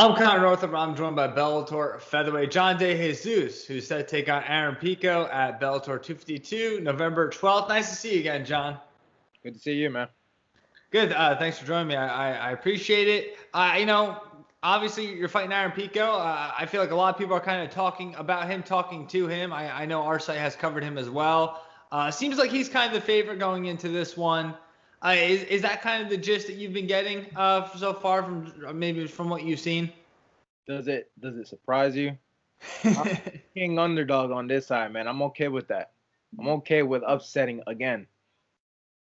I'm Connor Northrup. I'm joined by Bellator featherweight John De Jesus, who's set to take on Aaron Pico at Bellator 252, November 12th. Nice to see you again, John. Good to see you, man. Good. Thanks for joining me. I appreciate it. Obviously you're fighting Aaron Pico. I feel like a lot of people are kind of talking about him, talking to him. I know our site has covered him as well. Seems like he's kind of the favorite going into this one. Is that kind of the gist that you've been getting so far from what you've seen? Does it surprise you? I'm king underdog on this side, man. I'm okay with that. I'm okay with upsetting again.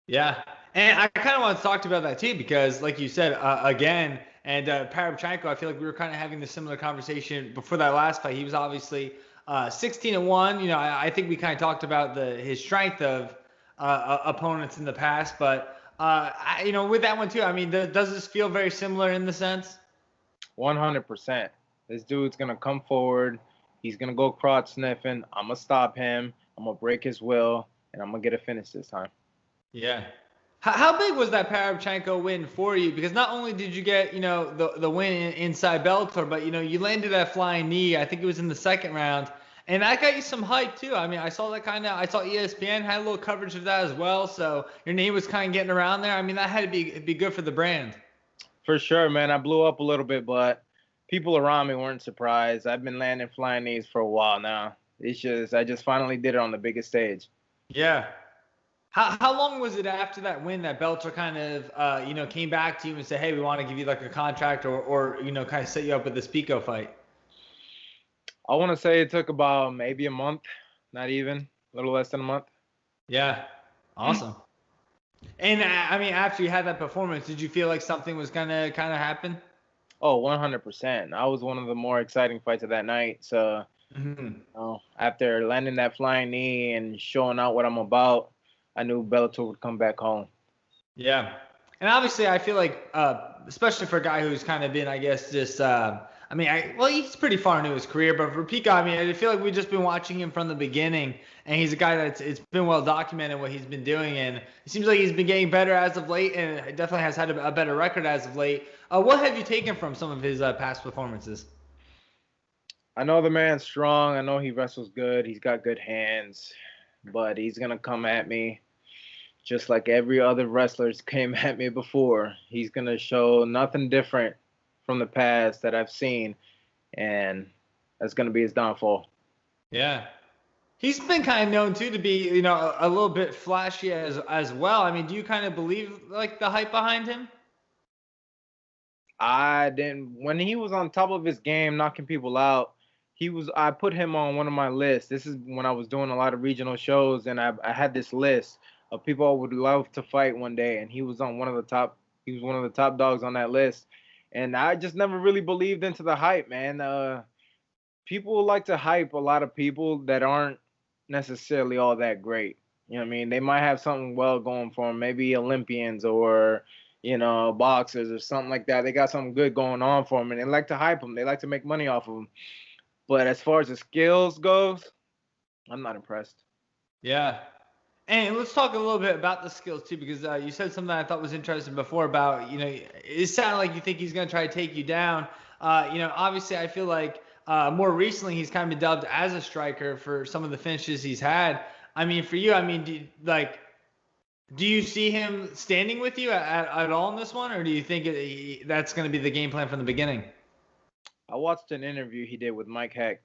Yeah, and I kind of want to talk to you about that too because, like you said, again, and Parabchenko, I feel like we were kind of having the similar conversation before that last fight. He was obviously 16-1. You know, I think we kind of talked about his strength of opponents in the past, but with that one too, I mean, does this feel very similar in the sense? 100%. This dude's gonna come forward. He's gonna go crotch sniffing. I'm gonna stop him. I'm gonna break his will, and I'm gonna get a finish this time. Yeah. How big was that Parabchenko win for you? Because not only did you get, the win inside Bellator, but, you landed that flying knee. I think it was in the second round. And that got you some hype, too. I mean, I saw ESPN had a little coverage of that as well. So your name was kind of getting around there. I mean, that had to be good for the brand. For sure, man. I blew up a little bit, but people around me weren't surprised. I've been landing flying knees for a while now. I just finally did it on the biggest stage. Yeah. How long was it after that win that Bellator kind of, came back to you and said, hey, we want to give you like a contract or kind of set you up with this Pico fight? I want to say it took about maybe a month, not even, a little less than a month. Yeah. Awesome. And I mean, after you had that performance, did you feel like something was gonna kind of happen? Oh, 100%. I was one of the more exciting fights of that night. So, after landing that flying knee and showing out what I'm about, I knew Bellator would come back home. Yeah. And obviously, I feel like, especially for a guy who's kind of been, I guess, just, he's pretty far into his career, but for Pico, I mean, I feel like we've just been watching him from the beginning, and he's a guy it's been well documented what he's been doing, and it seems like he's been getting better as of late, and it definitely has had a better record as of late. What have you taken from some of his past performances? I know the man's strong. I know he wrestles good. He's got good hands, but he's going to come at me just like every other wrestler's came at me before. He's going to show nothing different from the past that I've seen, and that's going to be his downfall. Yeah. He's been kind of known, too, to be, a little bit flashy as well. I mean, do you kind of believe, like, the hype behind him? I didn't. When he was on top of his game, knocking people out, I put him on one of my lists. This is when I was doing a lot of regional shows, and I had this list of people I would love to fight one day, and he was one of the top dogs on that list. And I just never really believed into the hype, man. People like to hype a lot of people that aren't necessarily all that great. You know what I mean? They might have something well going for them, maybe Olympians or, boxers or something like that. They got something good going on for them, and they like to hype them. They like to make money off of them. But as far as the skills goes, I'm not impressed. Yeah. And let's talk a little bit about the skills, too, because you said something I thought was interesting before about, it sounded like you think he's going to try to take you down. Obviously, I feel like more recently he's kind of been dubbed as a striker for some of the finishes he's had. I mean, for you, do you see him standing with you at all in this one, or do you think that's going to be the game plan from the beginning? I watched an interview he did with Mike Heck.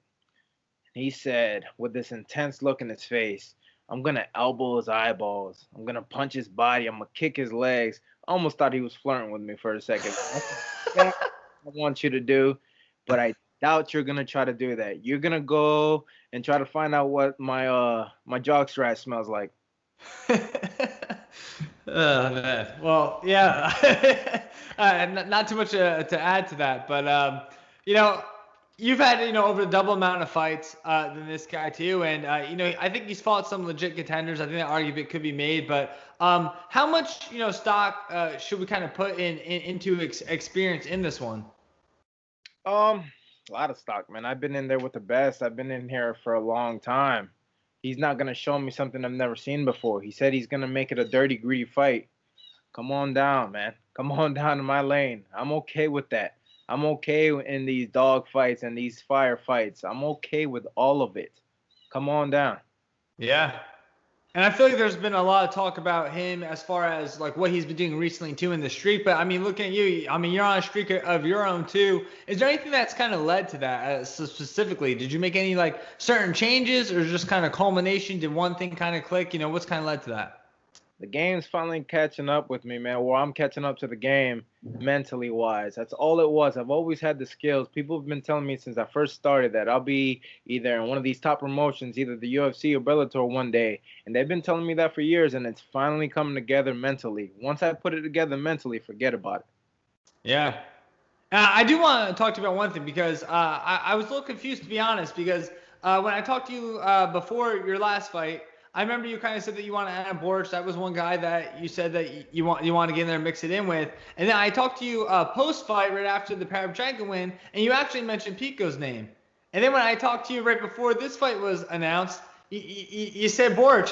He said, with this intense look in his face, I'm going to elbow his eyeballs. I'm going to punch his body. I'm going to kick his legs. I almost thought he was flirting with me for a second. I want you to do, but I doubt you're going to try to do that. You're going to go and try to find out what my jockstrap smells like. Oh, man. Well, yeah. Not too much to add to that, but you've had over the double amount of fights than this guy too, and I think he's fought some legit contenders. I think that argument could be made, but how much stock should we kind of put into experience in this one? A lot of stock, man. I've been in there with the best. I've been in here for a long time. He's not gonna show me something I've never seen before. He said he's gonna make it a dirty, greedy fight. Come on down, man. Come on down to my lane. I'm okay with that. I'm okay in these dog fights and these firefights. I'm okay with all of it. Come on down. Yeah. And I feel like there's been a lot of talk about him as far as like what he's been doing recently too in the streak. But I mean, looking at you, I mean, you're on a streak of your own too. Is there anything that's kind of led to that so specifically? Did you make any like certain changes, or just kind of culmination? Did one thing kind of click? What's kind of led to that? The game's finally catching up with me, man. Or I'm catching up to the game mentally wise. That's all it was. I've always had the skills. People have been telling me since I first started that I'll be either in one of these top promotions, either the UFC or Bellator one day. And they've been telling me that for years, and it's finally coming together mentally. Once I put it together mentally, forget about it. Yeah. I do want to talk to you about one thing because I was a little confused, to be honest, because when I talked to you before your last fight, I remember you kind of said that you want to Adam Borics. That was one guy that you said that you want to get in there and mix it in with. And then I talked to you post-fight right after the Parabchenko win, and you actually mentioned Pico's name. And then when I talked to you right before this fight was announced, you said Borics.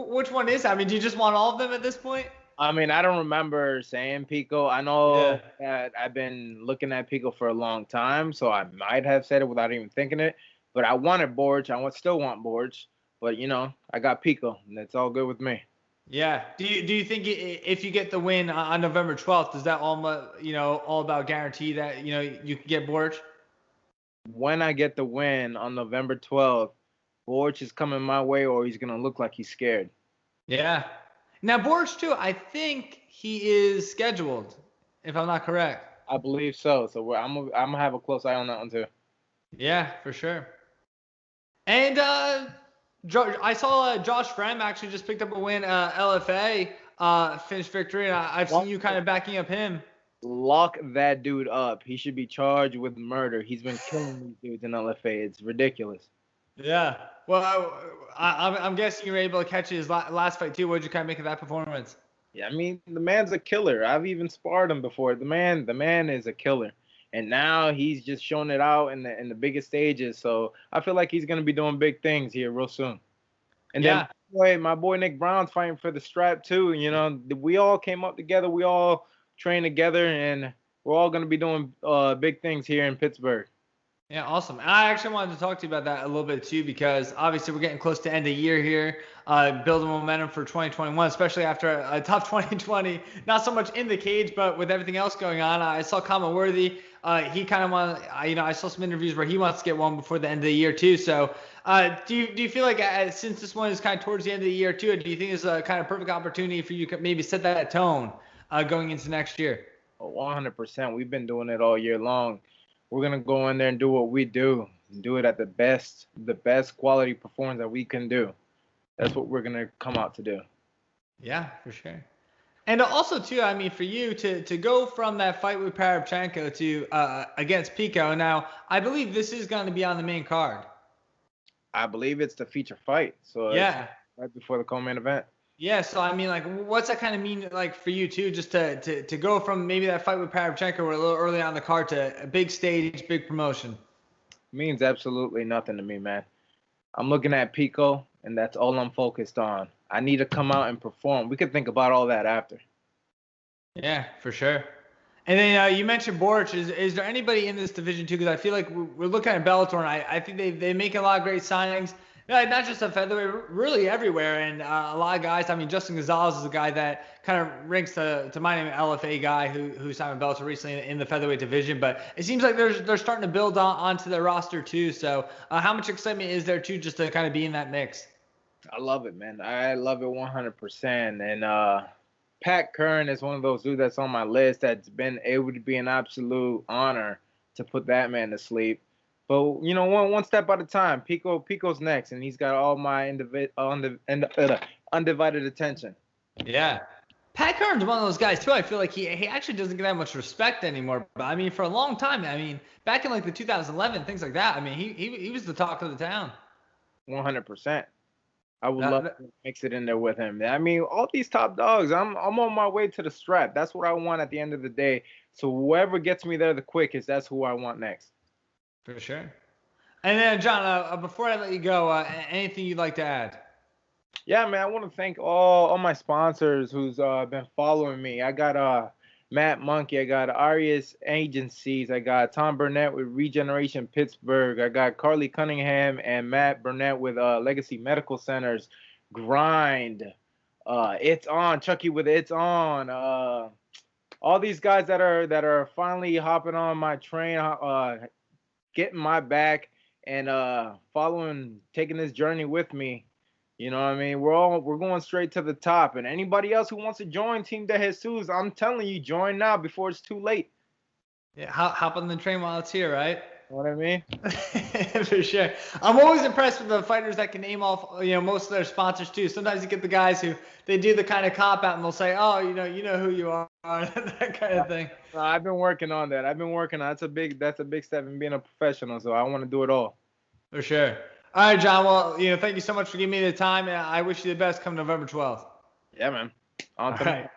Which one is that? I mean, do you just want all of them at this point? I mean, I don't remember saying Pico. I know that I've been looking at Pico for a long time, so I might have said it without even thinking it. But I wanted Borics. still want Borics. But, I got Pico, and that's all good with me. Yeah. Do you think if you get the win on November 12th, does that all about guarantee that, you can get Borics? When I get the win on November 12th, Borics is coming my way, or he's going to look like he's scared. Yeah. Now, Borics, too, I think he is scheduled, if I'm not correct. I believe so. So I'm going to have a close eye on that one, too. Yeah, for sure. And I saw Josh Frem actually just picked up a win, LFA, finished victory, and I've seen you kind of backing up him. Lock that dude up. He should be charged with murder. He's been killing these dudes in LFA. It's ridiculous. Yeah. Well, I'm guessing you were able to catch his last fight, too. What did you kind of make of that performance? Yeah, I mean, the man's a killer. I've even sparred him before. The man is a killer. And now he's just showing it out in the biggest stages. So I feel like he's going to be doing big things here real soon. And then my boy Nick Brown's fighting for the strap too. We all came up together. We all trained together, and we're all going to be doing big things here in Pittsburgh. Yeah, awesome. I actually wanted to talk to you about that a little bit too, because obviously we're getting close to end of year here, building momentum for 2021, especially after a tough 2020. Not so much in the cage, but with everything else going on. I saw Common Worthy. He kind of wanted, I saw some interviews where he wants to get one before the end of the year too. So, do you feel like since this one is kind of towards the end of the year too, do you think it's a kind of perfect opportunity for you to maybe set that tone going into next year? 100%. We've been doing it all year long. We're going to go in there and do what we do and do it at the best quality performance that we can do. That's what we're going to come out to do. Yeah, for sure. And also, too, I mean, for you to go from that fight with Parabchenko to against Pico, now, I believe this is going to be on the main card. I believe it's the feature fight. So yeah, right before the co-main event. Yeah, so I mean, like, what's that kind of mean, like, for you too, just to go from maybe that fight with Parabchenko or a little early on the card to a big stage, big promotion? Means absolutely nothing to me, man. I'm looking at Pico, and that's all I'm focused on. I need to come out and perform. We could think about all that after. Yeah, for sure. And then you mentioned Borics. Is there anybody in this division too? Because I feel like we're looking at Bellator, and I think they make a lot of great signings. Not just at featherweight, really everywhere, and a lot of guys. I mean, Justin Gonzalez is a guy that kind of ranks to my name, LFA guy who signed with Bellator recently in the featherweight division. But it seems like they're starting to build onto their roster too. So how much excitement is there too, just to kind of be in that mix? I love it, man. I love it 100%. And Pat Curran is one of those dudes that's on my list that's been able to be an absolute honor to put that man to sleep. But, one step at a time. Pico's next, and he's got all my undivided attention. Yeah. Pat Curran's one of those guys, too. I feel like he actually doesn't get that much respect anymore. But, I mean, for a long time, I mean, back in, like, the 2011, things like that, I mean, he was the talk of the town. 100%. I would love to mix it in there with him. I mean, all these top dogs, I'm on my way to the strap. That's what I want at the end of the day. So whoever gets me there the quickest, that's who I want next. For sure. And then, John, before I let you go, anything you'd like to add? Yeah, man, I want to thank all my sponsors who's been following me. I got Matt Monkey. I got Arias Agencies. I got Tom Burnett with Regeneration Pittsburgh. I got Carly Cunningham and Matt Burnett with Legacy Medical Centers. Grind. It's on. Chucky with It's On. All these guys that are finally hopping on my train, getting my back and taking this journey with me. You know what I mean? We're going straight to the top. And anybody else who wants to join Team De Jesus, I'm telling you, join now before it's too late. Yeah, hop on the train while it's here, right? You know what I mean? For sure. I'm always impressed with the fighters that can name off, most of their sponsors too. Sometimes you get the guys who they do the kind of cop out and they'll say, "Oh, you know who you are," that kind of thing. I've been working on that. That's a big step in being a professional. So I want to do it all. For sure. All right, John. Well, thank you so much for giving me the time. I wish you the best come November 12th. Yeah, man. All right.